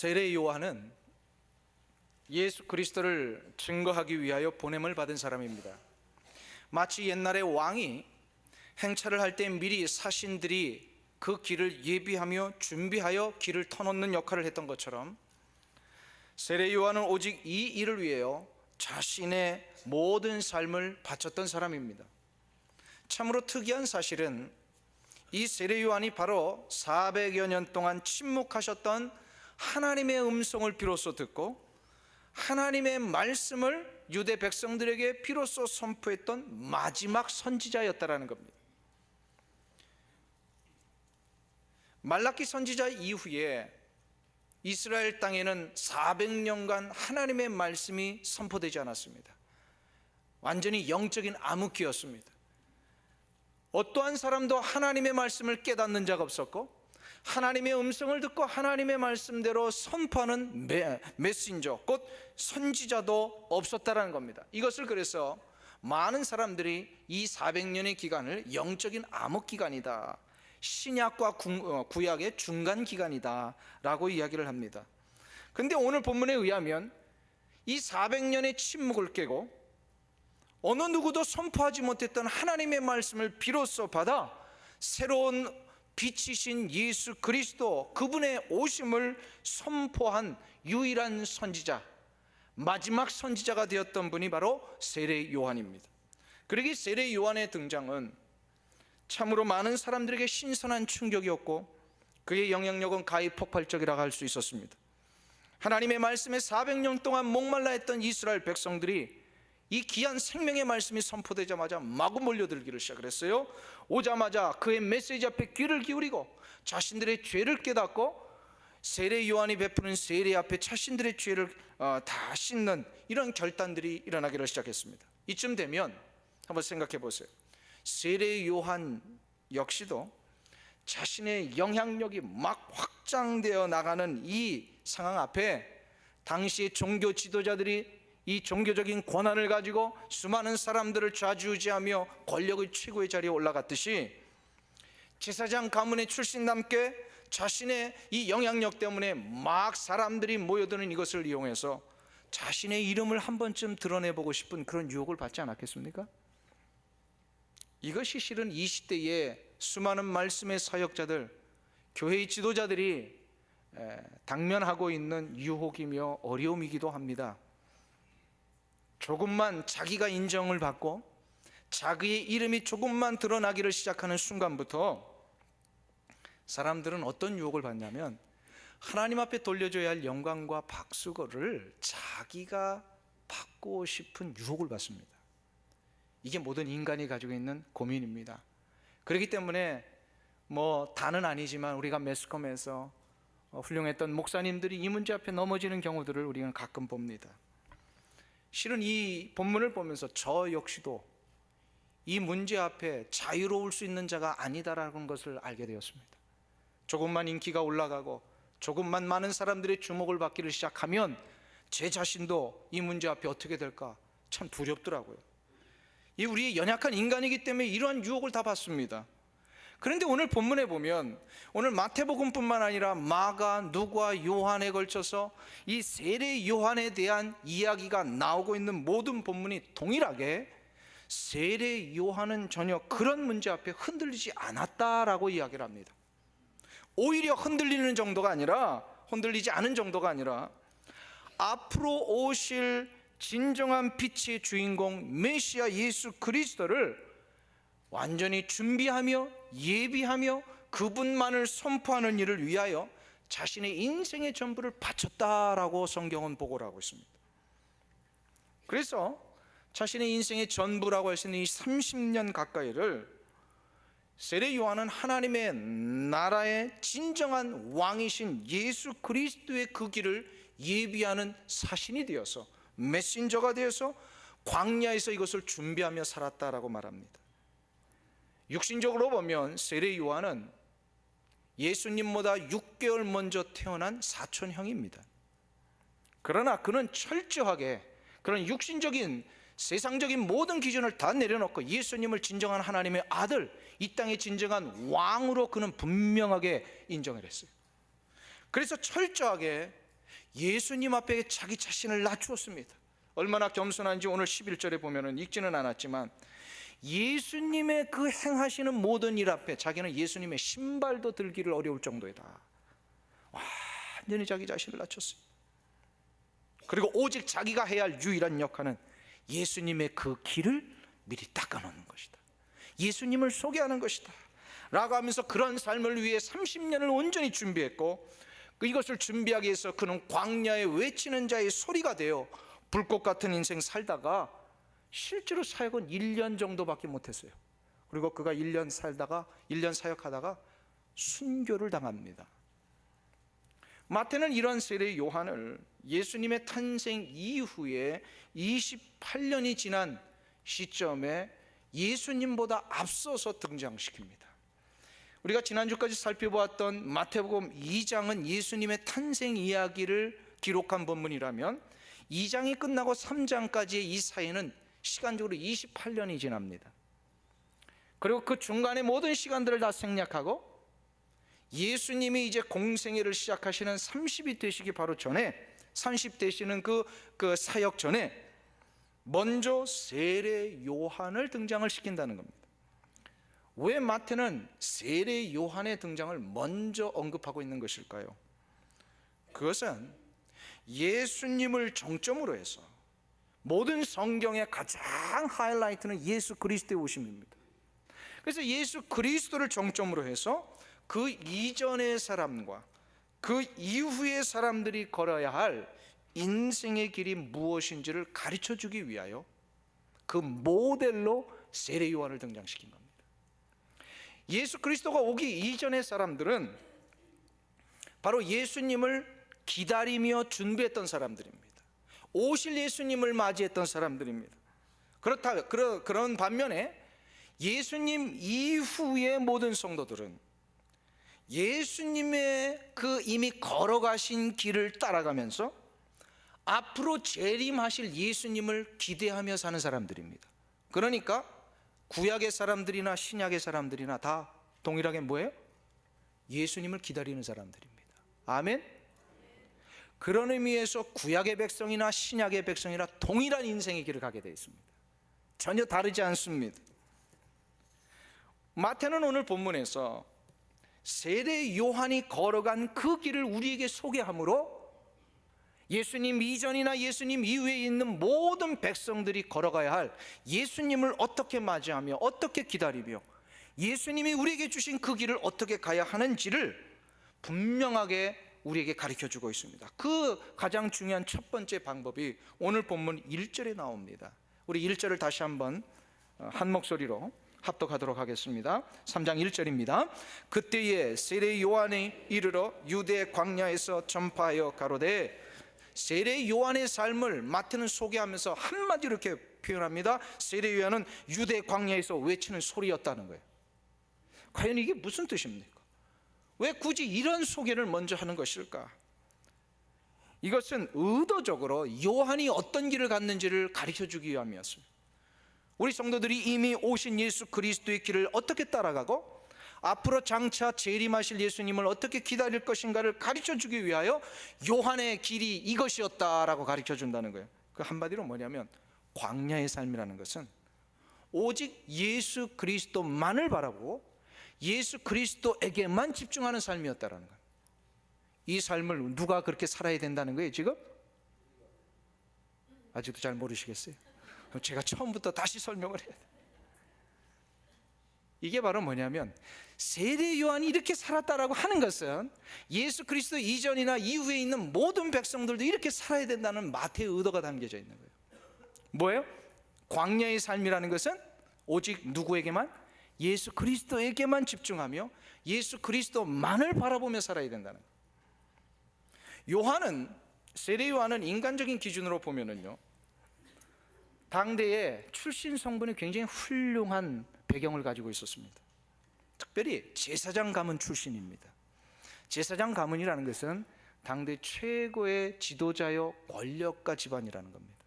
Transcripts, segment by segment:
세례 요한은 예수 그리스도를 증거하기 위하여 보냄을 받은 사람입니다. 마치 옛날에 왕이 행차를 할 때 미리 사신들이 그 길을 예비하며 준비하여 길을 터놓는 역할을 했던 것처럼 세례 요한은 오직 이 일을 위하여 자신의 모든 삶을 바쳤던 사람입니다. 참으로 특이한 사실은 이 세례 요한이 바로 400여 년 동안 침묵하셨던 하나님의 음성을 비로소 듣고 하나님의 말씀을 유대 백성들에게 비로소 선포했던 마지막 선지자였다라는 겁니다. 말라기 선지자 이후에 이스라엘 땅에는 400년간 하나님의 말씀이 선포되지 않았습니다. 완전히 영적인 암흑기였습니다. 어떠한 사람도 하나님의 말씀을 깨닫는 자가 없었고 하나님의 음성을 듣고 하나님의 말씀대로 선포하는 메신저, 곧 선지자도 없었다라는 겁니다. 이것을 그래서 많은 사람들이 이 400년의 기간을 영적인 암흑기간이다, 신약과 구약의 중간 기간이다 라고 이야기를 합니다. 그런데 오늘 본문에 의하면 이 400년의 침묵을 깨고 어느 누구도 선포하지 못했던 하나님의 말씀을 비로소 받아 새로운 빛이신 예수 그리스도, 그분의 오심을 선포한 유일한 선지자, 마지막 선지자가 되었던 분이 바로 세례 요한입니다. 그러기 세례 요한의 등장은 참으로 많은 사람들에게 신선한 충격이었고 그의 영향력은 가히 폭발적이라고 할 수 있었습니다. 하나님의 말씀에 400년 동안 목말라 했던 이스라엘 백성들이 이 귀한 생명의 말씀이 선포되자마자 마구 몰려들기를 시작했어요. 오자마자 그의 메시지 앞에 귀를 기울이고 자신들의 죄를 깨닫고 세례 요한이 베푸는 세례 앞에 자신들의 죄를 다 씻는 이런 결단들이 일어나기를 시작했습니다. 이쯤 되면 한번 생각해 보세요. 세례 요한 역시도 자신의 영향력이 막 확장되어 나가는 이 상황 앞에 당시의 종교 지도자들이 이 종교적인 권한을 가지고 수많은 사람들을 좌지우지하며 권력의 최고의 자리에 올라갔듯이 제사장 가문의 출신남께 자신의 이 영향력 때문에 막 사람들이 모여드는 이것을 이용해서 자신의 이름을 한 번쯤 드러내보고 싶은 그런 유혹을 받지 않았겠습니까? 이것이 실은 이 시대의 수많은 말씀의 사역자들, 교회의 지도자들이 당면하고 있는 유혹이며 어려움이기도 합니다. 조금만 자기가 인정을 받고 자기의 이름이 조금만 드러나기를 시작하는 순간부터 사람들은 어떤 유혹을 받냐면 하나님 앞에 돌려줘야 할 영광과 박수거를 자기가 받고 싶은 유혹을 받습니다. 이게 모든 인간이 가지고 있는 고민입니다. 그렇기 때문에 다는 아니지만 우리가 매스컴에서 훌륭했던 목사님들이 이 문제 앞에 넘어지는 경우들을 우리는 가끔 봅니다. 실은 이 본문을 보면서 저 역시도 이 문제 앞에 자유로울 수 있는 자가 아니다라는 것을 알게 되었습니다. 조금만 인기가 올라가고 조금만 많은 사람들의 주목을 받기를 시작하면 제 자신도 이 문제 앞에 어떻게 될까 참 두렵더라고요. 이 우리의 연약한 인간이기 때문에 이러한 유혹을 다 받습니다. 그런데 오늘 본문에 보면 오늘 마태복음뿐만 아니라 마가, 누가, 요한에 걸쳐서 이 세례 요한에 대한 이야기가 나오고 있는 모든 본문이 동일하게 세례 요한은 전혀 그런 문제 앞에 흔들리지 않았다라고 이야기를 합니다. 오히려 흔들리지 않은 정도가 아니라 앞으로 오실 진정한 빛의 주인공 메시아 예수 그리스도를 완전히 준비하며 예비하며 그분만을 선포하는 일을 위하여 자신의 인생의 전부를 바쳤다라고 성경은 보고를 하고 있습니다. 그래서 자신의 인생의 전부라고 할 수 있는 이 30년 가까이를 세례 요한은 하나님의 나라의 진정한 왕이신 예수 그리스도의 그 길을 예비하는 사신이 되어서 메신저가 되어서 광야에서 이것을 준비하며 살았다라고 말합니다. 육신적으로 보면 세례 요한은 예수님보다 6개월 먼저 태어난 사촌형입니다. 그러나 그는 철저하게 그런 육신적인 세상적인 모든 기준을 다 내려놓고 예수님을 진정한 하나님의 아들, 이 땅의 진정한 왕으로 그는 분명하게 인정을 했어요. 그래서 철저하게 예수님 앞에 자기 자신을 낮추었습니다. 얼마나 겸손한지 오늘 11절에 보면은 읽지는 않았지만 예수님의 그 행하시는 모든 일 앞에 자기는 예수님의 신발도 들기를 어려울 정도이다. 완전히 자기 자신을 낮췄어요. 그리고 오직 자기가 해야 할 유일한 역할은 예수님의 그 길을 미리 닦아놓는 것이다. 예수님을 소개하는 것이다 라고 하면서 그런 삶을 위해 30년을 온전히 준비했고, 이것을 준비하기 위해서 그는 광야에 외치는 자의 소리가 되어 불꽃 같은 인생 살다가 실제로 사역은 1년 정도밖에 못했어요. 그리고 그가 1년 사역하다가 순교를 당합니다. 마태는 이런 세례 요한을 예수님의 탄생 이후에 28년이 지난 시점에 예수님보다 앞서서 등장시킵니다. 우리가 지난주까지 살펴보았던 마태복음 2장은 예수님의 탄생 이야기를 기록한 본문이라면 2장이 끝나고 3장까지의 이 사이는 시간적으로 28년이 지납니다. 그리고 그 중간의 모든 시간들을 다 생략하고 예수님이 이제 공생애를 시작하시는 30이 되시기 바로 전에, 30 되시는 그 사역 전에 먼저 세례 요한을 등장을 시킨다는 겁니다. 왜 마태는 세례 요한의 등장을 먼저 언급하고 있는 것일까요? 그것은 예수님을 정점으로 해서 모든 성경의 가장 하이라이트는 예수 그리스도의 오심입니다. 그래서 예수 그리스도를 정점으로 해서 그 이전의 사람과 그 이후의 사람들이 걸어야 할 인생의 길이 무엇인지를 가르쳐 주기 위하여 그 모델로 세례 요한을 등장시킨 겁니다. 예수 그리스도가 오기 이전의 사람들은 바로 예수님을 기다리며 준비했던 사람들입니다. 오실 예수님을 맞이했던 사람들입니다. 그런 반면에 예수님 이후의 모든 성도들은 예수님의 그 이미 걸어가신 길을 따라가면서 앞으로 재림하실 예수님을 기대하며 사는 사람들입니다. 그러니까 구약의 사람들이나 신약의 사람들이나 다 동일하게 뭐예요? 예수님을 기다리는 사람들입니다. 아멘? 그런 의미에서 구약의 백성이나 신약의 백성이나 동일한 인생의 길을 가게 되어 있습니다. 전혀 다르지 않습니다. 마태는 오늘 본문에서 세례 요한이 걸어간 그 길을 우리에게 소개하므로 예수님 이전이나 예수님 이후에 있는 모든 백성들이 걸어가야 할 예수님을 어떻게 맞이하며 어떻게 기다리며 예수님이 우리에게 주신 그 길을 어떻게 가야 하는지를 분명하게 우리에게 가르쳐주고 있습니다. 그 가장 중요한 첫 번째 방법이 오늘 본문 1절에 나옵니다. 우리 1절을 다시 한번 한 목소리로 합독하도록 하겠습니다. 3장 1절입니다. 그때에 세례 요한이 이르러 유대 광야에서 전파하여 가로되, 세례 요한의 삶을 마태는 소개하면서 한마디로 이렇게 표현합니다. 세례 요한은 유대 광야에서 외치는 소리였다는 거예요. 과연 이게 무슨 뜻입니까? 왜 굳이 이런 소개를 먼저 하는 것일까? 이것은 의도적으로 요한이 어떤 길을 갔는지를 가르쳐주기 위함이었습니다. 우리 성도들이 이미 오신 예수 그리스도의 길을 어떻게 따라가고 앞으로 장차 재림하실 예수님을 어떻게 기다릴 것인가를 가르쳐주기 위하여 요한의 길이 이것이었다라고 가르쳐준다는 거예요. 그 한마디로 뭐냐면 광야의 삶이라는 것은 오직 예수 그리스도만을 바라보고 예수 그리스도에게만 집중하는 삶이었다라는 거예요. 이 삶을 누가 그렇게 살아야 된다는 거예요 지금? 아직도 잘 모르시겠어요? 제가 처음부터 다시 설명을 해야 돼요. 이게 바로 뭐냐면 세례 요한이 이렇게 살았다라고 하는 것은 예수 그리스도 이전이나 이후에 있는 모든 백성들도 이렇게 살아야 된다는 마태의 의도가 담겨져 있는 거예요. 뭐예요? 광야의 삶이라는 것은 오직 누구에게만? 예수 그리스도에게만 집중하며 예수 그리스도만을 바라보며 살아야 된다는 거예요. 세례 요한은 인간적인 기준으로 보면은요, 당대의 출신 성분이 굉장히 훌륭한 배경을 가지고 있었습니다. 특별히 제사장 가문 출신입니다. 제사장 가문이라는 것은 당대 최고의 지도자요 권력가 집안이라는 겁니다.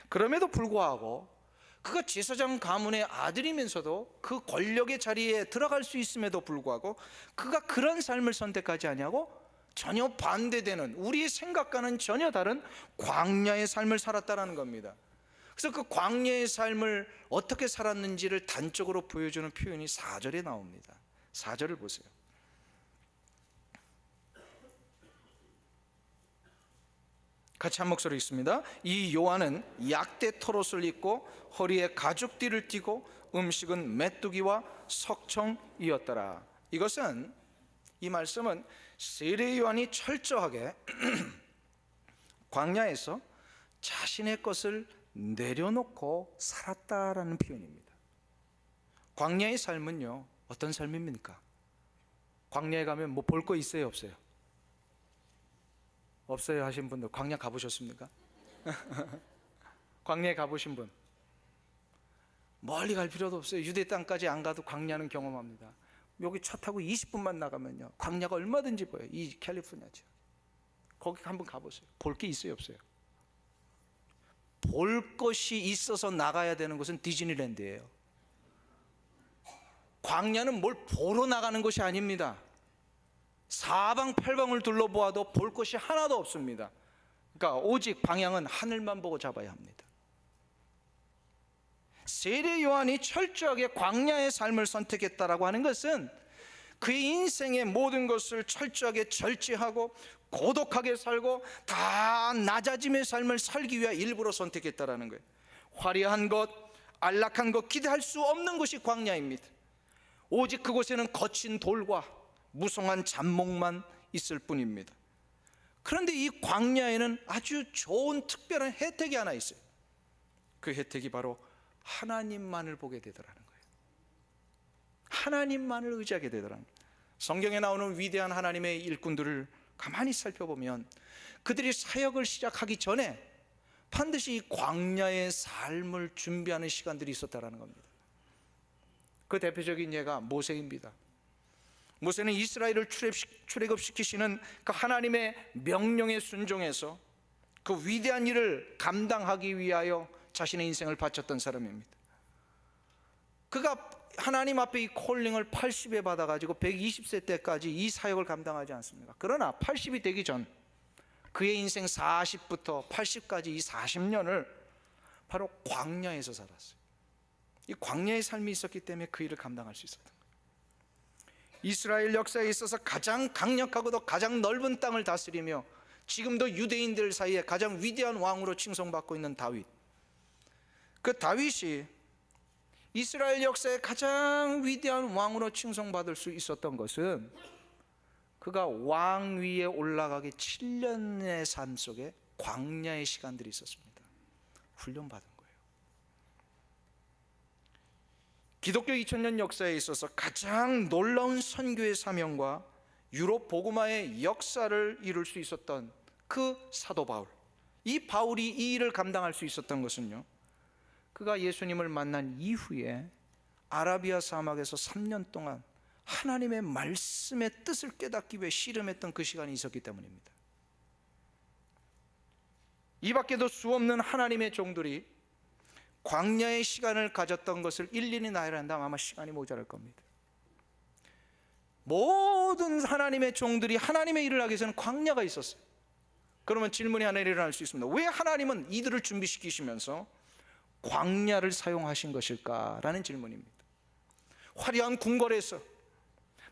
그럼에도 불구하고 그가 제사장 가문의 아들이면서도 그 권력의 자리에 들어갈 수 있음에도 불구하고 그가 그런 삶을 선택하지 아니하고 전혀 반대되는, 우리의 생각과는 전혀 다른 광야의 삶을 살았다는 겁니다. 그래서 그 광야의 삶을 어떻게 살았는지를 단적으로 보여주는 표현이 4절에 나옵니다. 4절을 보세요. 같이 한 목소리 있습니다. 이 요한은 약대 털옷을 입고 허리에 가죽띠를 띠고 음식은 메뚜기와 석청이었더라. 이 말씀은 세례 요한이 철저하게 광야에서 자신의 것을 내려놓고 살았다라는 표현입니다. 광야의 삶은요, 어떤 삶입니까? 광야에 가면 뭐 볼 거 있어요, 없어요? 없어요 하신 분들, 광야 가보셨습니까? 광야에 가보신 분? 멀리 갈 필요도 없어요. 유대 땅까지 안 가도 광야는 경험합니다. 여기 차 타고 20분만 나가면요, 광야가 얼마든지 보여요. 이 캘리포니아죠. 거기 한번 가보세요. 볼 게 있어요, 없어요? 볼 것이 있어서 나가야 되는 곳은 디즈니랜드예요. 광야는 뭘 보러 나가는 것이 아닙니다. 사방팔방을 둘러보아도 볼 것이 하나도 없습니다. 그러니까 오직 방향은 하늘만 보고 잡아야 합니다. 세례 요한이 철저하게 광야의 삶을 선택했다라고 하는 것은 그의 인생의 모든 것을 철저하게 절제하고 고독하게 살고 다 낮아짐의 삶을 살기 위해 일부러 선택했다라는 거예요. 화려한 것, 안락한 것, 기대할 수 없는 것이 광야입니다. 오직 그곳에는 거친 돌과 무성한 잡목만 있을 뿐입니다. 그런데 이 광야에는 아주 좋은 특별한 혜택이 하나 있어요. 그 혜택이 바로 하나님만을 보게 되더라는 거예요. 하나님만을 의지하게 되더라는 거예요. 성경에 나오는 위대한 하나님의 일꾼들을 가만히 살펴보면 그들이 사역을 시작하기 전에 반드시 이 광야의 삶을 준비하는 시간들이 있었다는 겁니다. 그 대표적인 예가 모세입니다. 모세는 이스라엘을 출애굽시키시는 그 하나님의 명령에 순종해서 그 위대한 일을 감당하기 위하여 자신의 인생을 바쳤던 사람입니다. 그가 하나님 앞에 이 콜링을 80에 받아가지고 120세 때까지 이 사역을 감당하지 않습니까? 그러나 80이 되기 전 그의 인생 40부터 80까지 이 40년을 바로 광야에서 살았어요. 이 광야의 삶이 있었기 때문에 그 일을 감당할 수 있었던 거예요. 이스라엘 역사에 있어서 가장 강력하고도 가장 넓은 땅을 다스리며 지금도 유대인들 사이에 가장 위대한 왕으로 칭송받고 있는 다윗. 그 다윗이 이스라엘 역사의 가장 위대한 왕으로 칭송받을 수 있었던 것은 그가 왕 위에 올라가기 7년의 삶 속에 광야의 시간들이 있었습니다. 훈련받은 거예요. 기독교 2000년 역사에 있어서 가장 놀라운 선교의 사명과 유럽 복음화의 역사를 이룰 수 있었던 그 사도 바울, 이 바울이 이 일을 감당할 수 있었던 것은요, 그가 예수님을 만난 이후에 아라비아 사막에서 3년 동안 하나님의 말씀의 뜻을 깨닫기 위해 씨름했던 그 시간이 있었기 때문입니다. 이 밖에도 수없는 하나님의 종들이 광야의 시간을 가졌던 것을 일일이 나열한다면 아마 시간이 모자랄 겁니다. 모든 하나님의 종들이 하나님의 일을 하기 위해서는 광야가 있었어요. 그러면 질문이 하나 일어날 수 있습니다. 왜 하나님은 이들을 준비시키시면서 광야를 사용하신 것일까라는 질문입니다. 화려한 궁궐에서,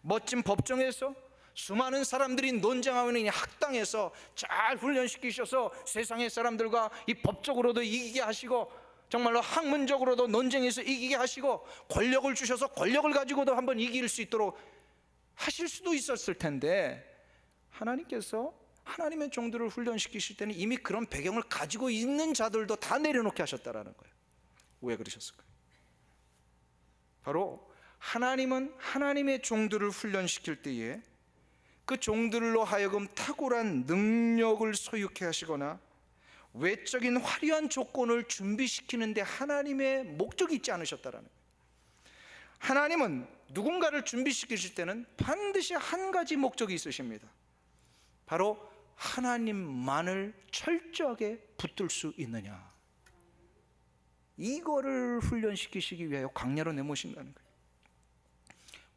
멋진 법정에서, 수많은 사람들이 논쟁하고 있는 학당에서 잘 훈련시키셔서 세상의 사람들과 이 법적으로도 이기게 하시고 정말로 학문적으로도 논쟁에서 이기게 하시고 권력을 주셔서 권력을 가지고도 한번 이길 수 있도록 하실 수도 있었을 텐데, 하나님께서 하나님의 종들을 훈련시키실 때는 이미 그런 배경을 가지고 있는 자들도 다 내려놓게 하셨다라는 거예요. 왜 그러셨을까요? 바로 하나님은 하나님의 종들을 훈련시킬 때에 그 종들로 하여금 탁월한 능력을 소유케 하시거나 외적인 화려한 조건을 준비시키는데 하나님의 목적이 있지 않으셨다라는 거예요. 하나님은 누군가를 준비시키실 때는 반드시 한 가지 목적이 있으십니다. 바로 하나님만을 철저하게 붙들 수 있느냐, 이거를 훈련시키시기 위하여 광야로 내모신다는 거예요.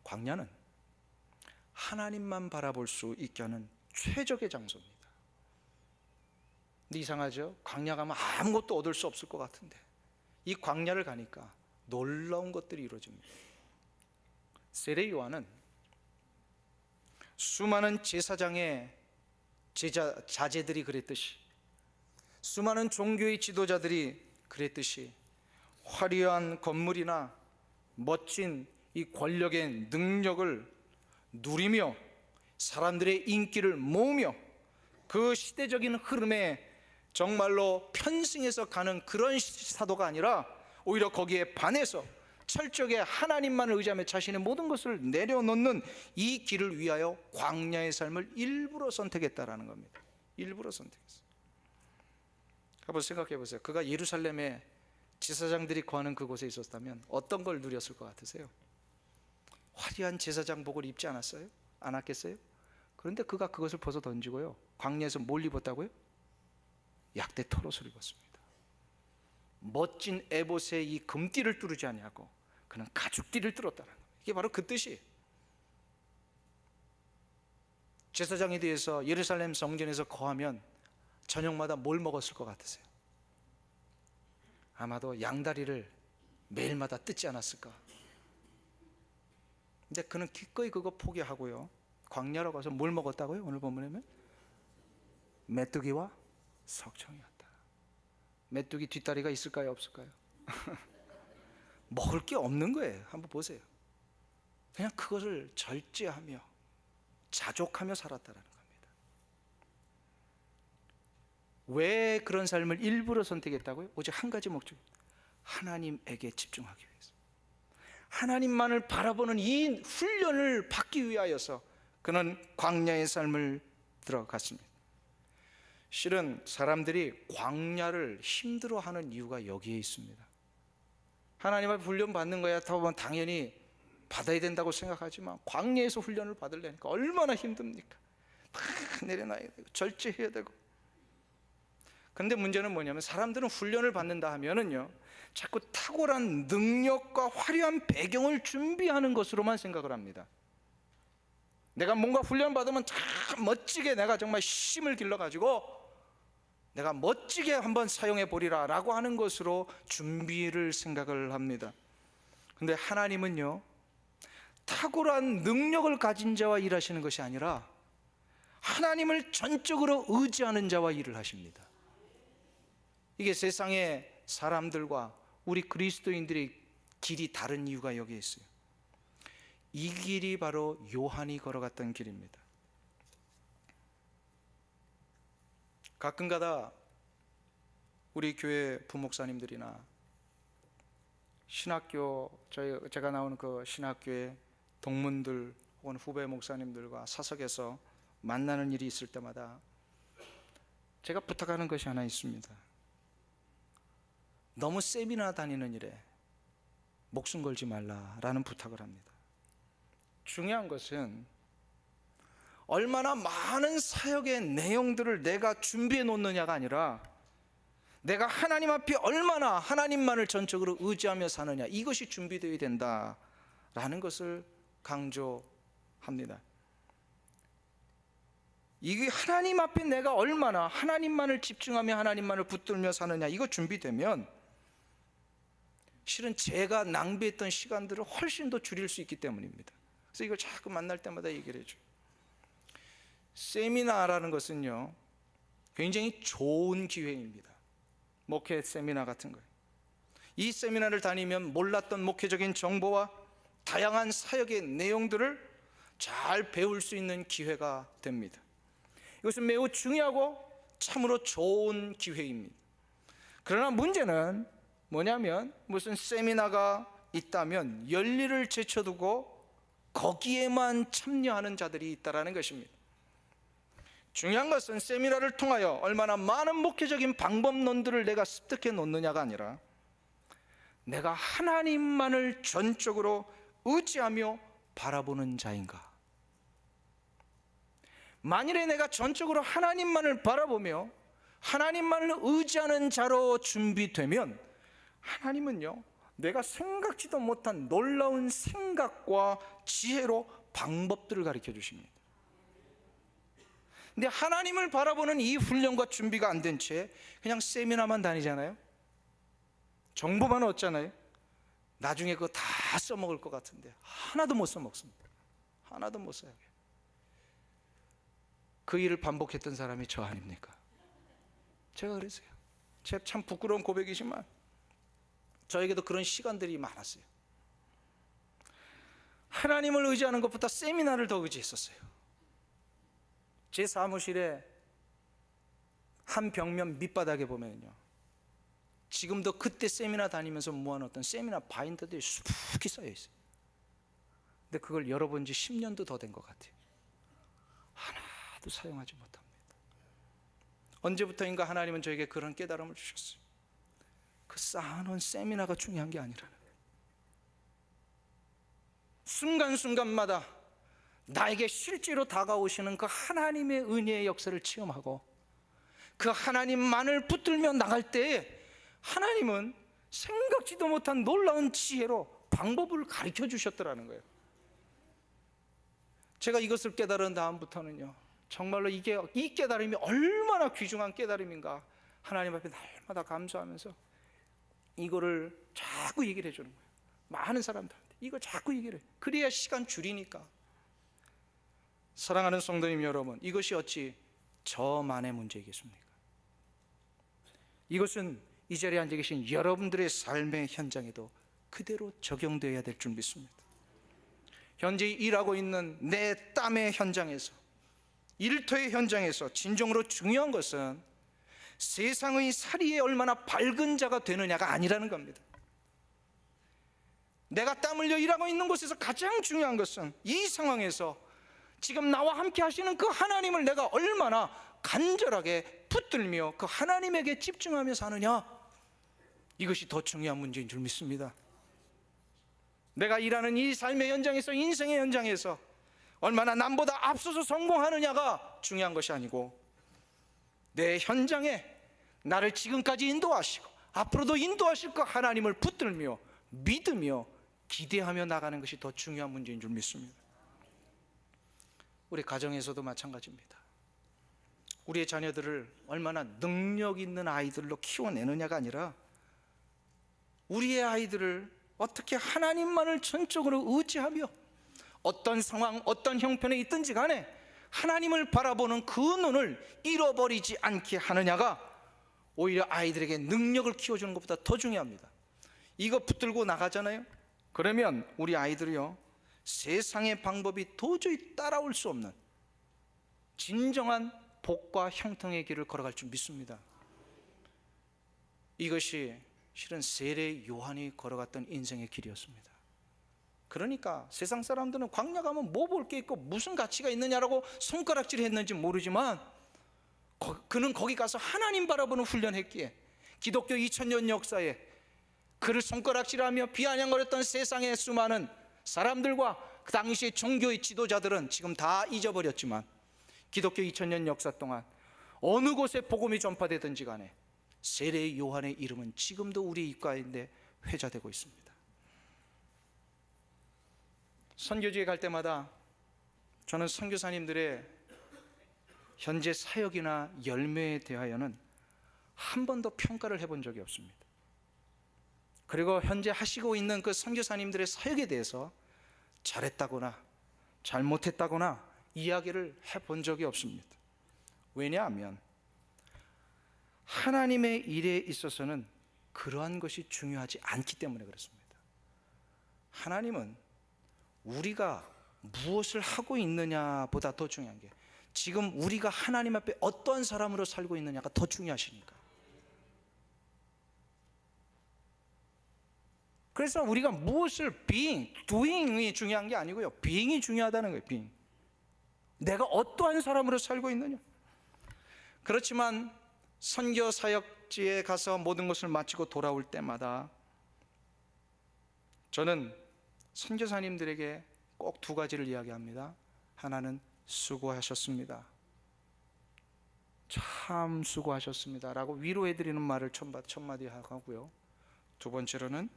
광야는 하나님만 바라볼 수 있게 하는 최적의 장소입니다. 근데 이상하죠? 광야 가면 아무것도 얻을 수 없을 것 같은데 이 광야를 가니까 놀라운 것들이 이루어집니다. 세례 요한은 수많은 제사장의 자제들이 그랬듯이, 수많은 종교의 지도자들이 그랬듯이 화려한 건물이나 멋진 이 권력의 능력을 누리며 사람들의 인기를 모으며 그 시대적인 흐름에 정말로 편승해서 가는 그런 사도가 아니라 오히려 거기에 반해서 철저하게 하나님만을 의지하며 자신의 모든 것을 내려놓는 이 길을 위하여 광야의 삶을 일부러 선택했다라는 겁니다. 일부러 선택했어요. 한번 생각해 보세요. 그가 예루살렘에 제사장들이 거하는 그곳에 있었다면 어떤 걸 누렸을 것 같으세요? 화려한 제사장복을 입지 않았어요? 않았겠어요? 그런데 그가 그것을 벗어 던지고요, 광야에서 뭘 입었다고요? 약대 털옷을 입었습니다. 멋진 에봇의 이 금띠를 뚫지 아니하고 그는 가죽띠를 뚫었다는 거예요. 이게 바로 그 뜻이에요. 제사장에 대해서 예루살렘 성전에서 거하면 저녁마다 뭘 먹었을 것 같으세요? 아마도 양다리를 매일마다 뜯지 않았을까. 근데 그는 기꺼이 그거 포기하고요, 광야로 가서 뭘 먹었다고요? 오늘 본문에는 메뚜기와 석청이었다. 메뚜기 뒷다리가 있을까요, 없을까요? 먹을 게 없는 거예요. 한번 보세요. 그냥 그것을 절제하며 자족하며 살았다는 겁니다. 왜 그런 삶을 일부러 선택했다고요? 오직 한 가지 목적, 하나님에게 집중하기 위해서, 하나님만을 바라보는 이 훈련을 받기 위하여서 그는 광야의 삶을 들어갔습니다. 실은 사람들이 광야를 힘들어하는 이유가 여기에 있습니다. 하나님 앞에 훈련 받는 거야 보면 당연히 받아야 된다고 생각하지만 광야에서 훈련을 받으려니까 얼마나 힘듭니까? 다 내려놔야 되고 절제해야 되고. 그런데 문제는 뭐냐면 사람들은 훈련을 받는다 하면은요, 자꾸 탁월한 능력과 화려한 배경을 준비하는 것으로만 생각을 합니다. 내가 뭔가 훈련 받으면 참 멋지게 내가 정말 힘을 길러가지고 내가 멋지게 한번 사용해 보리라 라고 하는 것으로 준비를 생각을 합니다. 그런데 하나님은요, 탁월한 능력을 가진 자와 일하시는 것이 아니라 하나님을 전적으로 의지하는 자와 일을 하십니다. 이게 세상의 사람들과 우리 그리스도인들의 길이 다른 이유가 여기에 있어요. 이 길이 바로 요한이 걸어갔던 길입니다. 가끔가다 우리 교회 부목사님들이나 신학교, 제가 나오는 그 신학교의 동문들 혹은 후배 목사님들과 사석에서 만나는 일이 있을 때마다 제가 부탁하는 것이 하나 있습니다. 너무 세미나 다니는 일에 목숨 걸지 말라라는 부탁을 합니다. 중요한 것은 얼마나 많은 사역의 내용들을 내가 준비해 놓느냐가 아니라 내가 하나님 앞에 얼마나 하나님만을 전적으로 의지하며 사느냐, 이것이 준비되어야 된다라는 것을 강조합니다. 이게 하나님 앞에 내가 얼마나 하나님만을 집중하며 하나님만을 붙들며 사느냐, 이거 준비되면 실은 제가 낭비했던 시간들을 훨씬 더 줄일 수 있기 때문입니다. 그래서 이걸 자꾸 만날 때마다 얘기를 해줘요. 세미나라는 것은요, 굉장히 좋은 기회입니다. 목회 세미나 같은 거예요. 이 세미나를 다니면 몰랐던 목회적인 정보와 다양한 사역의 내용들을 잘 배울 수 있는 기회가 됩니다. 이것은 매우 중요하고 참으로 좋은 기회입니다. 그러나 문제는 뭐냐면, 무슨 세미나가 있다면 열일을 제쳐두고 거기에만 참여하는 자들이 있다는 것입니다. 중요한 것은 세미나를 통하여 얼마나 많은 목회적인 방법론들을 내가 습득해 놓느냐가 아니라 내가 하나님만을 전적으로 의지하며 바라보는 자인가. 만일에 내가 전적으로 하나님만을 바라보며 하나님만을 의지하는 자로 준비되면 하나님은요, 내가 생각지도 못한 놀라운 생각과 지혜로 방법들을 가르쳐 주십니다. 근데 하나님을 바라보는 이 훈련과 준비가 안 된 채 그냥 세미나만 다니잖아요. 정보만 얻잖아요. 나중에 그거 다 써먹을 것 같은데 하나도 못 써먹습니다. 하나도 못 써요. 그 일을 반복했던 사람이 저 아닙니까? 제가 그랬어요. 제 참 부끄러운 고백이지만 저에게도 그런 시간들이 많았어요. 하나님을 의지하는 것보다 세미나를 더 의지했었어요. 제 사무실에 한 벽면 밑바닥에 보면요, 지금도 그때 세미나 다니면서 모아놓던 세미나 바인더들이 수북히 쌓여 있어요. 근데 그걸 열어본 지 10년도 더 된 것 같아요. 하나도 사용하지 못합니다. 언제부터인가 하나님은 저에게 그런 깨달음을 주셨어요. 그 쌓아놓은 세미나가 중요한 게 아니라는 거예요. 순간순간마다 나에게 실제로 다가오시는 그 하나님의 은혜의 역사를 체험하고 그 하나님만을 붙들며 나갈 때에 하나님은 생각지도 못한 놀라운 지혜로 방법을 가르쳐 주셨더라는 거예요. 제가 이것을 깨달은 다음부터는요, 정말로 이 깨달음이 얼마나 귀중한 깨달음인가 하나님 앞에 날마다 감사하면서 이거를 자꾸 얘기를 해주는 거예요. 많은 사람들한테 이거 자꾸 얘기를 해요. 그래야 시간 줄이니까. 사랑하는 성도님 여러분, 이것이 어찌 저만의 문제이겠습니까? 이것은 이 자리에 앉아 계신 여러분들의 삶의 현장에도 그대로 적용되어야 될 줄 믿습니다. 현재 일하고 있는 내 땀의 현장에서, 일터의 현장에서 진정으로 중요한 것은 세상의 사리에 얼마나 밝은 자가 되느냐가 아니라는 겁니다. 내가 땀 흘려 일하고 있는 곳에서 가장 중요한 것은 이 상황에서 지금 나와 함께 하시는 그 하나님을 내가 얼마나 간절하게 붙들며 그 하나님에게 집중하며 사느냐, 이것이 더 중요한 문제인 줄 믿습니다. 내가 일하는 이 삶의 현장에서, 인생의 현장에서 얼마나 남보다 앞서서 성공하느냐가 중요한 것이 아니고 내 현장에 나를 지금까지 인도하시고 앞으로도 인도하실 그 하나님을 붙들며 믿으며 기대하며 나가는 것이 더 중요한 문제인 줄 믿습니다. 우리 가정에서도 마찬가지입니다. 우리의 자녀들을 얼마나 능력 있는 아이들로 키워내느냐가 아니라 우리의 아이들을 어떻게 하나님만을 전적으로 의지하며 어떤 상황, 어떤 형편에 있든지 간에 하나님을 바라보는 그 눈을 잃어버리지 않게 하느냐가 오히려 아이들에게 능력을 키워주는 것보다 더 중요합니다. 이거 붙들고 나가잖아요. 그러면 우리 아이들이요, 세상의 방법이 도저히 따라올 수 없는 진정한 복과 형통의 길을 걸어갈 줄 믿습니다. 이것이 실은 세례 요한이 걸어갔던 인생의 길이었습니다. 그러니까 세상 사람들은 광야 가면 뭐 볼 게 있고 무슨 가치가 있느냐라고 손가락질 했는지 모르지만 그는 거기 가서 하나님 바라보는 훈련했기에 기독교 2000년 역사에 그를 손가락질하며 비아냥거렸던 세상의 수많은 사람들과 그 당시의 종교의 지도자들은 지금 다 잊어버렸지만 기독교 2000년 역사 동안 어느 곳에 복음이 전파되든지 간에 세례 요한의 이름은 지금도 우리 입가인데 회자되고 있습니다. 선교지에 갈 때마다 저는 선교사님들의 현재 사역이나 열매에 대하여는 한 번도 평가를 해본 적이 없습니다. 그리고 현재 하시고 있는 그 선교사님들의 사역에 대해서 잘했다거나 잘못했다거나 이야기를 해본 적이 없습니다. 왜냐하면 하나님의 일에 있어서는 그러한 것이 중요하지 않기 때문에 그렇습니다. 하나님은 우리가 무엇을 하고 있느냐보다 더 중요한 게 지금 우리가 하나님 앞에 어떤 사람으로 살고 있느냐가 더 중요하시니까. 그래서 우리가 무엇을 doing이 중요한 게 아니고요, being이 중요하다는 거예요. being. 내가 어떠한 사람으로 살고 있느냐. 그렇지만 선교 사역지에 가서 모든 것을 마치고 돌아올 때마다 저는 선교사님들에게 꼭 두 가지를 이야기합니다. 하나는 수고하셨습니다. 참 수고하셨습니다 라고 위로해드리는 말을 첫마디 하고요, 두 번째로는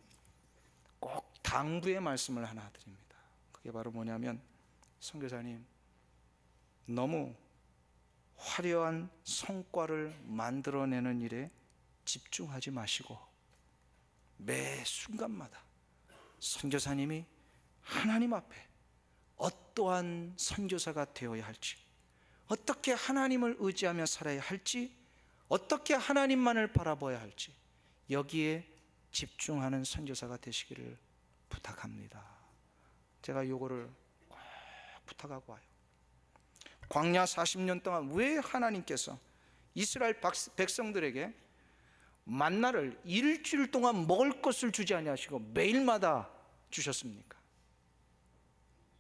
꼭 당부의 말씀을 하나 드립니다. 그게 바로 뭐냐면, 선교사님 너무 화려한 성과를 만들어내는 일에 집중하지 마시고 매 순간마다 선교사님이 하나님 앞에 어떠한 선교사가 되어야 할지, 어떻게 하나님을 의지하며 살아야 할지, 어떻게 하나님만을 바라봐야 할지, 여기에 집중하는 선교사가 되시기를 부탁합니다. 제가 요거를 꼭 부탁하고 와요. 광야 40년 동안 왜 하나님께서 이스라엘 백성들에게 만나를 일주일 동안 먹을 것을 주지 아니하시고 매일마다 주셨습니까?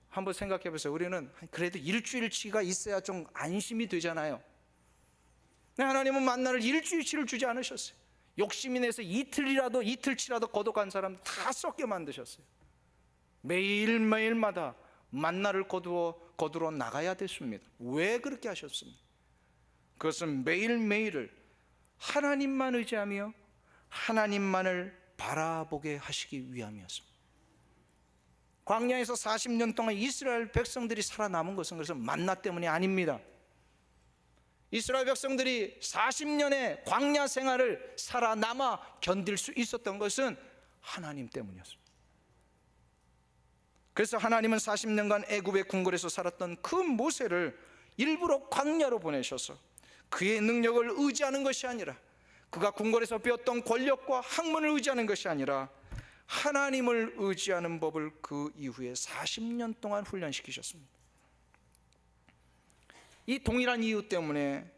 한번 생각해 보세요. 우리는 그래도 일주일치가 있어야 좀 안심이 되잖아요. 하나님은 만나를 일주일치를 주지 않으셨어요. 욕심이 내서 이틀치라도 거둬간 사람 다 썩게 만드셨어요. 매일매일마다 만나를 거두러 나가야 됐습니다. 왜 그렇게 하셨습니까? 그것은 매일매일을 하나님만 의지하며 하나님만을 바라보게 하시기 위함이었습니다. 광야에서 40년 동안 이스라엘 백성들이 살아남은 것은 그래서 만나 때문이 아닙니다. 이스라엘 백성들이 40년의 광야 생활을 살아남아 견딜 수 있었던 것은 하나님 때문이었습니다. 그래서 하나님은 40년간 애굽의 궁궐에서 살았던 그 모세를 일부러 광야로 보내셔서 그의 능력을 의지하는 것이 아니라, 그가 궁궐에서 배웠던 권력과 학문을 의지하는 것이 아니라 하나님을 의지하는 법을 그 이후에 40년 동안 훈련시키셨습니다. 이 동일한 이유 때문에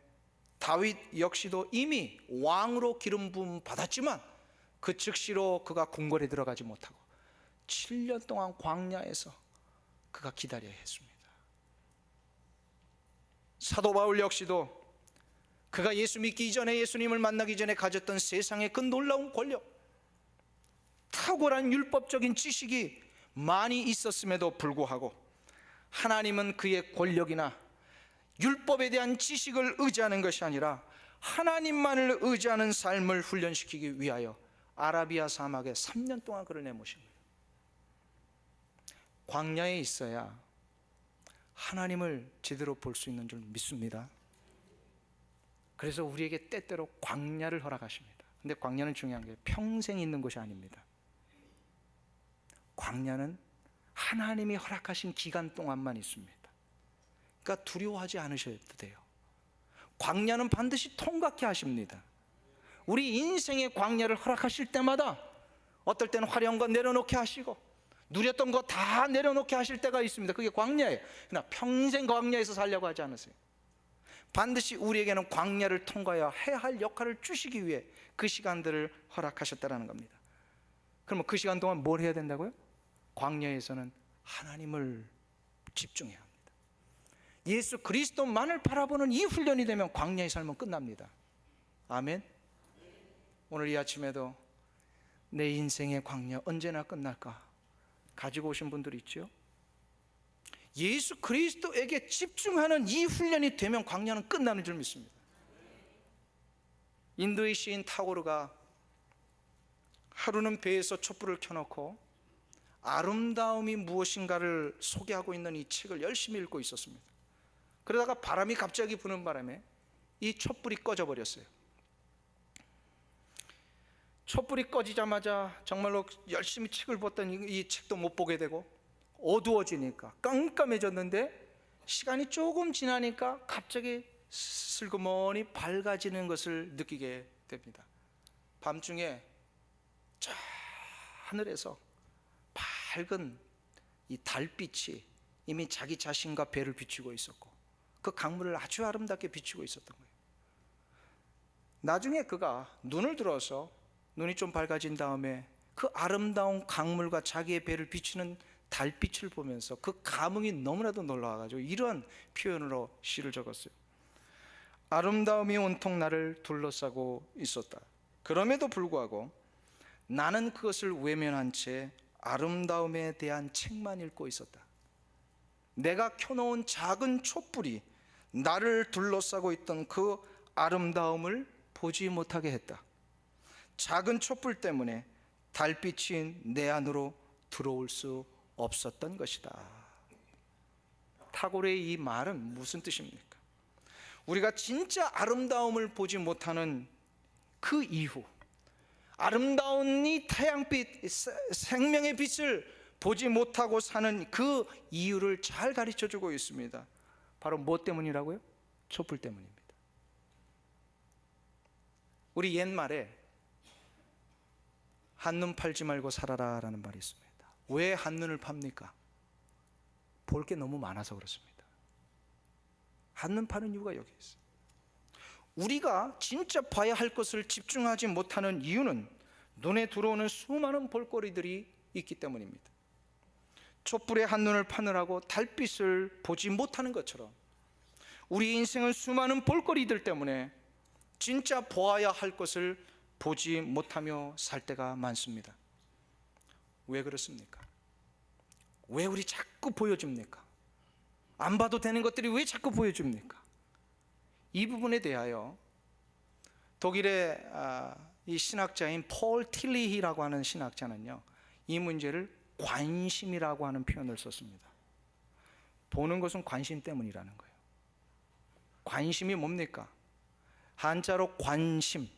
다윗 역시도 이미 왕으로 기름 부음 받았지만 그 즉시로 그가 궁궐에 들어가지 못하고 7년 동안 광야에서 그가 기다려야 했습니다. 사도 바울 역시도 그가 예수 믿기 이전에, 예수님을 만나기 전에 가졌던 세상의 그 놀라운 권력, 탁월한 율법적인 지식이 많이 있었음에도 불구하고 하나님은 그의 권력이나 율법에 대한 지식을 의지하는 것이 아니라 하나님만을 의지하는 삶을 훈련시키기 위하여 아라비아 사막에 3년 동안 그를 내모신 거예요. 광야에 있어야 하나님을 제대로 볼 수 있는 줄 믿습니다. 그래서 우리에게 때때로 광야를 허락하십니다. 근데 광야는 중요한 게 평생 있는 것이 아닙니다. 광야는 하나님이 허락하신 기간 동안만 있습니다. 그러니까 두려워하지 않으셔도 돼요. 광야는 반드시 통과케 하십니다. 우리 인생의 광야를 허락하실 때마다 어떨 때는 화려한 거 내려놓게 하시고 누렸던 거 다 내려놓게 하실 때가 있습니다. 그게 광야예요. 그러나 평생 광야에서 살려고 하지 않으세요. 반드시 우리에게는 광야를 통과해야 해야 할 역할을 주시기 위해 그 시간들을 허락하셨다는 겁니다. 그러면 그 시간 동안 뭘 해야 된다고요? 광야에서는 하나님을 집중해야 합니다. 예수 그리스도만을 바라보는 이 훈련이 되면 광야의 삶은 끝납니다. 아멘. 오늘 이 아침에도 내 인생의 광야 언제나 끝날까 가지고 오신 분들이 있죠. 예수 그리스도에게 집중하는 이 훈련이 되면 광야는 끝나는 줄 믿습니다. 인도의 시인 타고르가 하루는 배에서 촛불을 켜놓고 아름다움이 무엇인가를 소개하고 있는 이 책을 열심히 읽고 있었습니다. 그러다가 바람이 갑자기 부는 바람에 이 촛불이 꺼져버렸어요. 촛불이 꺼지자마자 정말로 열심히 책을 봤더니 이 책도 못 보게 되고 어두워지니까 깜깜해졌는데 시간이 조금 지나니까 갑자기 슬그머니 밝아지는 것을 느끼게 됩니다. 밤중에 저 하늘에서 밝은 이 달빛이 이미 자기 자신과 배를 비추고 있었고 그 강물을 아주 아름답게 비추고 있었던 거예요. 나중에 그가 눈을 들어서 눈이 좀 밝아진 다음에 그 아름다운 강물과 자기의 배를 비추는 달빛을 보면서 그 감흥이 너무나도 놀라워가지고 이런 표현으로 시를 적었어요. 아름다움이 온통 나를 둘러싸고 있었다. 그럼에도 불구하고 나는 그것을 외면한 채 아름다움에 대한 책만 읽고 있었다. 내가 켜놓은 작은 촛불이 나를 둘러싸고 있던 그 아름다움을 보지 못하게 했다. 작은 촛불 때문에 달빛이 내 안으로 들어올 수 없었던 것이다. 타고르의 이 말은 무슨 뜻입니까? 우리가 진짜 아름다움을 보지 못하는 그 이후, 아름다운 이 태양빛, 생명의 빛을 보지 못하고 사는 그 이유를 잘 가르쳐주고 있습니다. 바로 뭐 때문이라고요? 촛불 때문입니다. 우리 옛말에 한눈 팔지 말고 살아라 라는 말이 있습니다. 왜 한눈을 팝니까? 볼 게 너무 많아서 그렇습니다. 한눈 파는 이유가 여기 있어요. 우리가 진짜 봐야 할 것을 집중하지 못하는 이유는 눈에 들어오는 수많은 볼거리들이 있기 때문입니다. 촛불에 한눈을 파느라고 달빛을 보지 못하는 것처럼 우리 인생은 수많은 볼거리들 때문에 진짜 보아야 할 것을 보지 못하며 살 때가 많습니다. 왜 그렇습니까? 왜 우리 자꾸 보여줍니까? 안 봐도 되는 것들이 왜 자꾸 보여줍니까? 이 부분에 대하여 독일의 이 신학자인 폴 틸리히라고 하는 신학자는요, 이 문제를 관심이라고 하는 표현을 썼습니다. 보는 것은 관심 때문이라는 거예요. 관심이 뭡니까? 한자로 관심,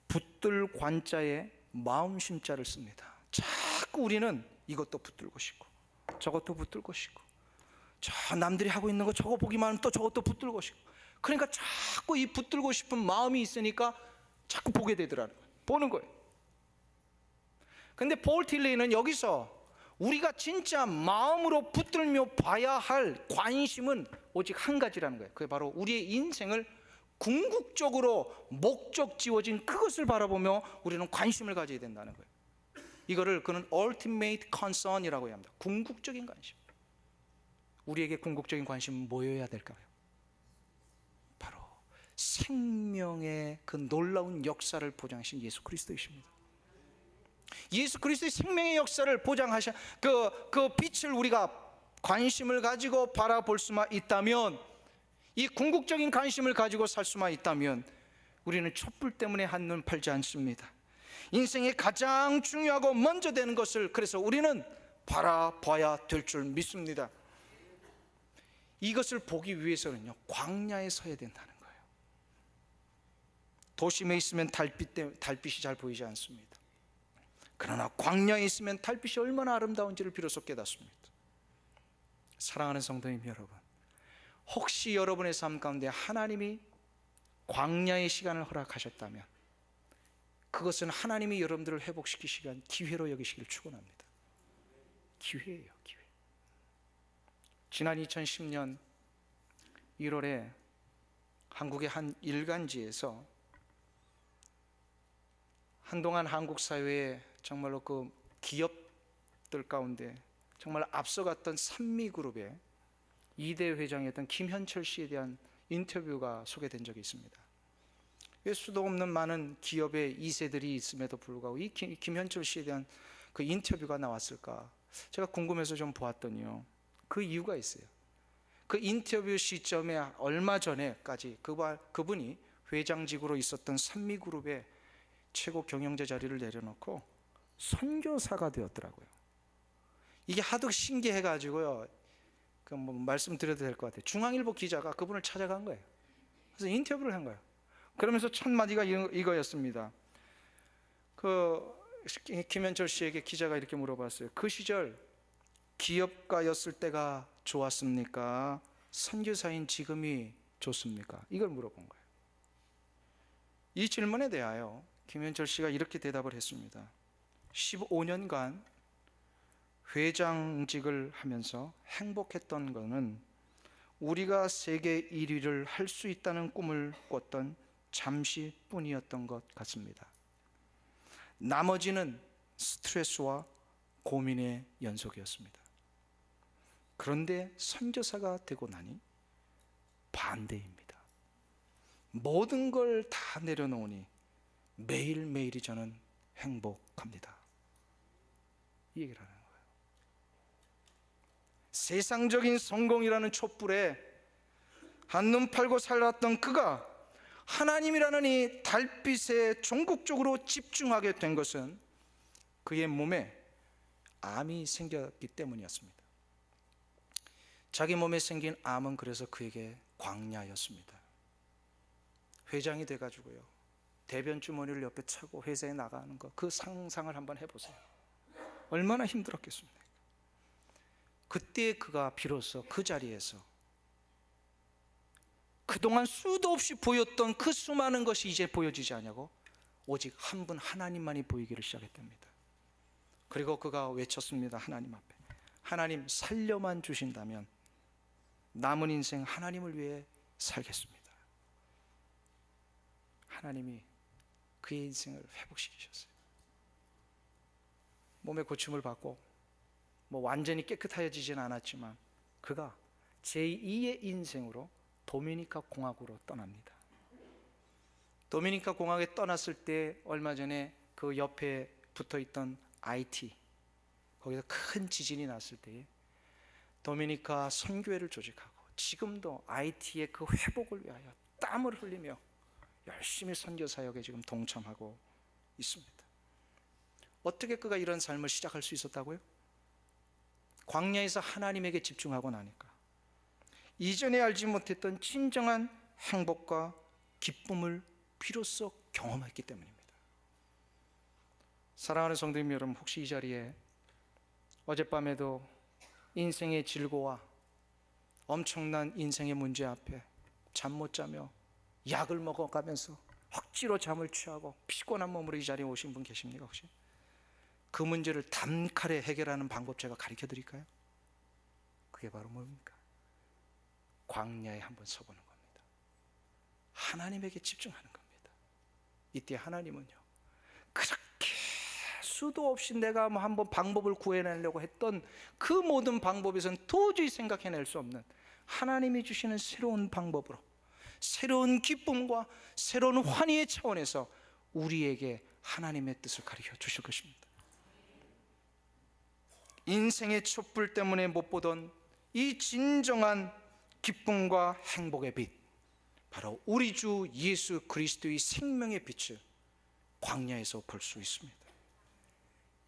붙들 관자에 마음심자를 씁니다. 자꾸 우리는 이것도 붙들고 싶고 저것도 붙들고 싶고, 저 남들이 하고 있는 거 저거 보기만 하면 또 저것도 붙들고 싶고, 그러니까 자꾸 이 붙들고 싶은 마음이 있으니까 자꾸 보게 되더라는 거예요. 보는 거예요. 근데 폴 틸리는 여기서 우리가 진짜 마음으로 붙들며 봐야 할 관심은 오직 한 가지라는 거예요. 그게 바로 우리의 인생을 궁극적으로 목적 지어진 그것을 바라보며 우리는 관심을 가져야 된다는 거예요. 이거를 그는 ultimate concern이라고 합니다. 궁극적인 관심. 우리에게 궁극적인 관심은 뭐여야 될까요? 바로 생명의 그 놀라운 역사를 보장하신 예수 그리스도이십니다. 예수 그리스도의 생명의 역사를 보장하신 그 빛을 우리가 관심을 가지고 바라볼 수만 있다면, 이 궁극적인 관심을 가지고 살 수만 있다면 우리는 촛불 때문에 한눈 팔지 않습니다. 인생의 가장 중요하고 먼저 되는 것을 그래서 우리는 바라봐야 될 줄 믿습니다. 이것을 보기 위해서는요, 광야에 서야 된다는 거예요. 도심에 있으면 달빛이 잘 보이지 않습니다. 그러나 광야에 있으면 달빛이 얼마나 아름다운지를 비로소 깨닫습니다. 사랑하는 성도님 여러분, 혹시 여러분의 삶 가운데 하나님이 광야의 시간을 허락하셨다면 그것은 하나님이 여러분들을 회복시키시기 위한 기회로 여기시길 축원합니다. 기회예요, 기회. 지난 2010년 1월에 한국의 한 일간지에서 한동안 한국 사회에 정말로 그 기업들 가운데 정말 앞서갔던 산미그룹의 2대 회장이었던 김현철 씨에 대한 인터뷰가 소개된 적이 있습니다. 왜 수도 없는 많은 기업의 2세들이 있음에도 불구하고 이 김현철 씨에 대한 그 인터뷰가 나왔을까? 제가 궁금해서 좀 보았더니요, 그 이유가 있어요. 그 인터뷰 시점에 얼마 전에까지 그분이 회장직으로 있었던 산미그룹의 최고 경영자 자리를 내려놓고 선교사가 되었더라고요. 이게 하도 신기해가지고요, 그 뭐 말씀드려도 될 것 같아요. 중앙일보 기자가 그분을 찾아간 거예요. 그래서 인터뷰를 한 거예요. 그러면서 첫 마디가 이거였습니다. 그 김현철 씨에게 기자가 이렇게 물어봤어요. 그 시절 기업가였을 때가 좋았습니까? 선교사인 지금이 좋습니까? 이걸 물어본 거예요. 이 질문에 대하여 김현철 씨가 이렇게 대답을 했습니다. 15년간 회장직을 하면서 행복했던 것은 우리가 세계 1위를 할 수 있다는 꿈을 꿨던 잠시뿐이었던 것 같습니다. 나머지는 스트레스와 고민의 연속이었습니다. 그런데 선교사가 되고 나니 반대입니다. 모든 걸 다 내려놓으니 매일매일이 저는 행복합니다. 이 얘기를 하는 거예요. 세상적인 성공이라는 촛불에 한눈 팔고 살았던 그가 하나님이라는 이 달빛에 전국적으로 집중하게 된 것은 그의 몸에 암이 생겼기 때문이었습니다. 자기 몸에 생긴 암은 그래서 그에게 광야였습니다. 회장이 돼가지고요, 대변 주머니를 옆에 차고 회사에 나가는 거, 그 상상을 한번 해보세요. 얼마나 힘들었겠습니까? 그때 그가 비로소 그 자리에서 그동안 수도 없이 보였던 그 수많은 것이 이제 보여지지 않냐고, 오직 한 분 하나님만이 보이기를 시작했답니다. 그리고 그가 외쳤습니다. 하나님 앞에, 하나님 살려만 주신다면 남은 인생 하나님을 위해 살겠습니다. 하나님이 그의 인생을 회복시키셨어요. 몸에 고침을 받고 완전히 깨끗해지진 않았지만 그가 제2의 인생으로 도미니카 공화국으로 떠납니다. 도미니카 공화국에 떠났을 때 얼마 전에 그 옆에 붙어있던 IT, 거기서 큰 지진이 났을 때에 도미니카 선교회를 조직하고 지금도 IT의 그 회복을 위하여 땀을 흘리며 열심히 선교 사역에 지금 동참하고 있습니다. 어떻게 그가 이런 삶을 시작할 수 있었다고요? 광야에서 하나님에게 집중하고 나니까 이전에 알지 못했던 진정한 행복과 기쁨을 비로소 경험했기 때문입니다. 사랑하는 성도님 여러분, 혹시 이 자리에 어젯밤에도 인생의 질고와 엄청난 인생의 문제 앞에 잠 못 자며 약을 먹어가면서 억지로 잠을 취하고 피곤한 몸으로 이 자리에 오신 분 계십니까? 혹시 그 문제를 단칼에 해결하는 방법 제가 가르쳐 드릴까요? 그게 바로 뭡니까? 광야에 한번 서보는 겁니다. 하나님에게 집중하는 겁니다. 이때 하나님은요, 그렇게 수도 없이 내가 한번 방법을 구해내려고 했던 그 모든 방법에선 도저히 생각해낼 수 없는 하나님이 주시는 새로운 방법으로, 새로운 기쁨과 새로운 환희의 차원에서 우리에게 하나님의 뜻을 가르쳐 주실 것입니다. 인생의 촛불 때문에 못 보던 이 진정한 기쁨과 행복의 빛, 바로 우리 주 예수 그리스도의 생명의 빛을 광야에서 볼 수 있습니다.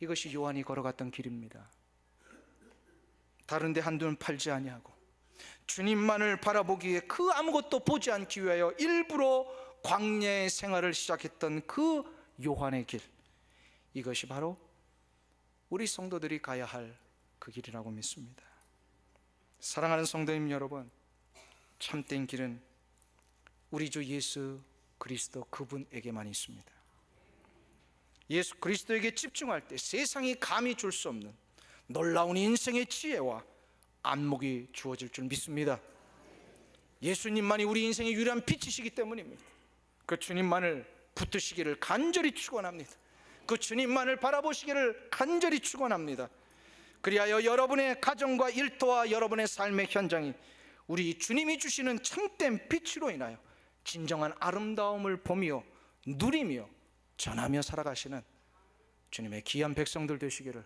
이것이 요한이 걸어갔던 길입니다. 다른 데 한눈 팔지 아니하고 주님만을 바라보기에 그 아무것도 보지 않기 위하여 일부러 광야의 생활을 시작했던 그 요한의 길, 이것이 바로 우리 성도들이 가야 할 그 길이라고 믿습니다. 사랑하는 성도님 여러분, 참된 길은 우리 주 예수 그리스도 그분에게만 있습니다. 예수 그리스도에게 집중할 때 세상이 감히 줄 수 없는 놀라운 인생의 지혜와 안목이 주어질 줄 믿습니다. 예수님만이 우리 인생의 유일한 빛이시기 때문입니다. 그 주님만을 붙드시기를 간절히 축원합니다. 그 주님만을 바라보시기를 간절히 축원합니다. 그리하여 여러분의 가정과 일터와 여러분의 삶의 현장이 우리 주님이 주시는 참된 빛으로 인하여 진정한 아름다움을 보며 누리며 전하며 살아가시는 주님의 귀한 백성들 되시기를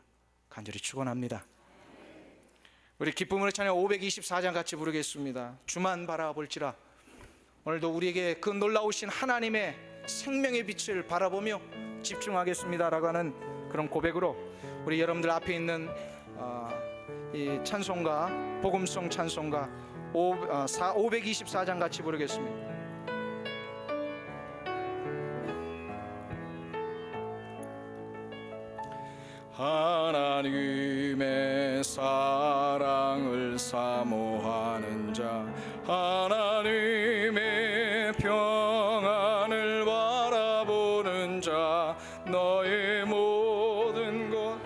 간절히 축원합니다. 우리 기쁨으로 찬양 524장 같이 부르겠습니다. 주만 바라볼지라. 오늘도 우리에게 그 놀라우신 하나님의 생명의 빛을 바라보며 집중하겠습니다라고 하는 그런 고백으로 우리 여러분들 앞에 있는 이 찬송가, 복음송 찬송가 524장 같이 부르겠습니다. 하나님의 사랑을 사모하는 자, 하나님의 평안을 바라보는 자, 너의 모든 것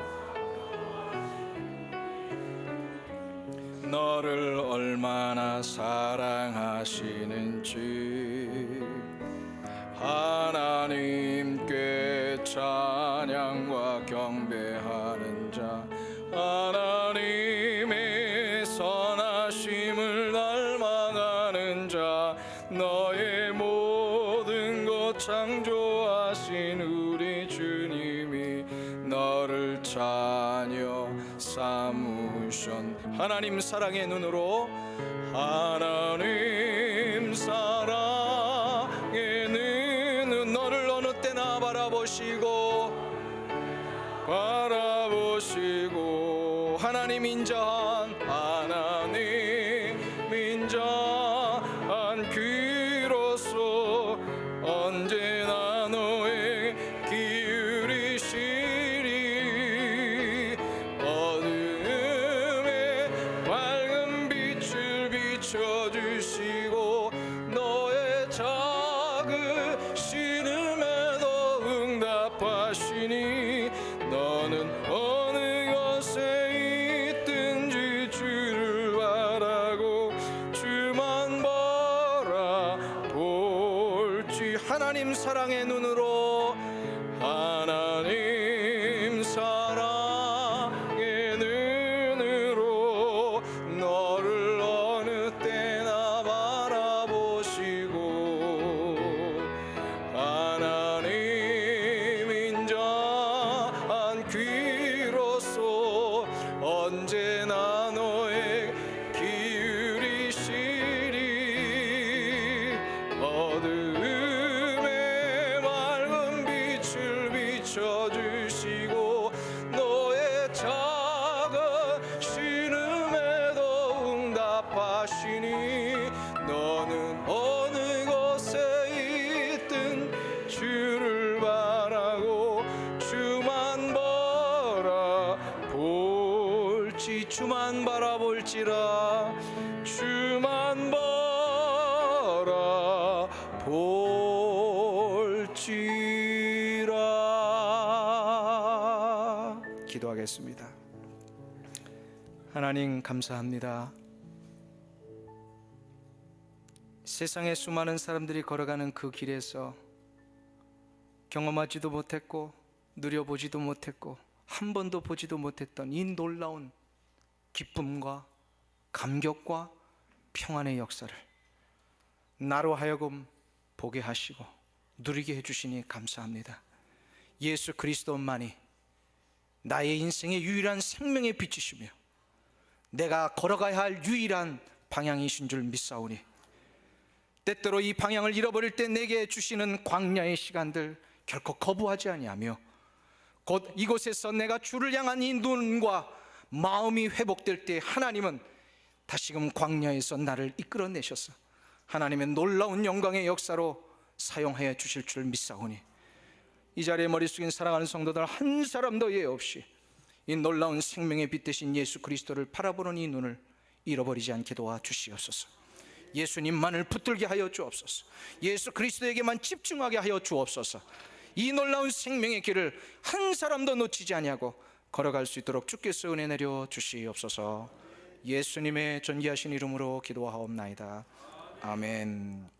너를 얼마나 사랑하시는지 하나님께 찬양과 경배하는 자, 하나님의 선하심을 닮아가는 자, 너의 모든 것 창조하신 우리 주님이 너를 자녀 삼으셨. 하나님 사랑의 눈으로, 하나님 사랑의 눈은 너를 어느 때나 바라보시고 하나님 인자한 하나님 인자한 귀로서 언제나 너의 기울이시리. 어둠에 밝은 빛을 비춰주시고 너의 작은 신음에도 응답하시니 너는 어느 곳에 있든지 주를 바라고 주만 바라볼지. 하나님 사랑의 눈으로, 하나님 사랑의 눈으로 너를 어느 때나 바라보시고 하나님 인자한 귀로서 언제나 너의 기울이시리. 어둠에 맑은 빛을 비춰주시고 너의 작은 신음에도 응답하시니 너는 어느 곳에 있든 주를 바라고 주만 바라볼지. 주만 바라볼지라. 주만 바라볼지라. 기도하겠습니다. 하나님 감사합니다. 세상에 수많은 사람들이 걸어가는 그 길에서 경험하지도 못했고 누려보지도 못했고 한 번도 보지도 못했던 이 놀라운 기쁨과 감격과 평안의 역사를 나로 하여금 보게 하시고 누리게 해주시니 감사합니다. 예수 그리스도만이 나의 인생의 유일한 생명의 빛이시며 내가 걸어가야 할 유일한 방향이신 줄 믿사오니 때때로 이 방향을 잃어버릴 때 내게 주시는 광야의 시간들 결코 거부하지 아니하며 곧 이곳에서 내가 주를 향한 이 눈과 마음이 회복될 때 하나님은 다시금 광야에서 나를 이끌어내셔서 하나님의 놀라운 영광의 역사로 사용하여 주실 줄 믿사오니 이 자리에 머리 숙인 사랑하는 성도들 한 사람도 예외 없이 이 놀라운 생명의 빛 되신 예수 그리스도를 바라보는 이 눈을 잃어버리지 않게 도와주시옵소서. 예수님만을 붙들게 하여 주옵소서. 예수 그리스도에게만 집중하게 하여 주옵소서. 이 놀라운 생명의 길을 한 사람도 놓치지 아니하고 걸어갈 수 있도록 주께서 은혜 내려 주시옵소서. 예수님의 존귀하신 이름으로 기도하옵나이다. 아멘.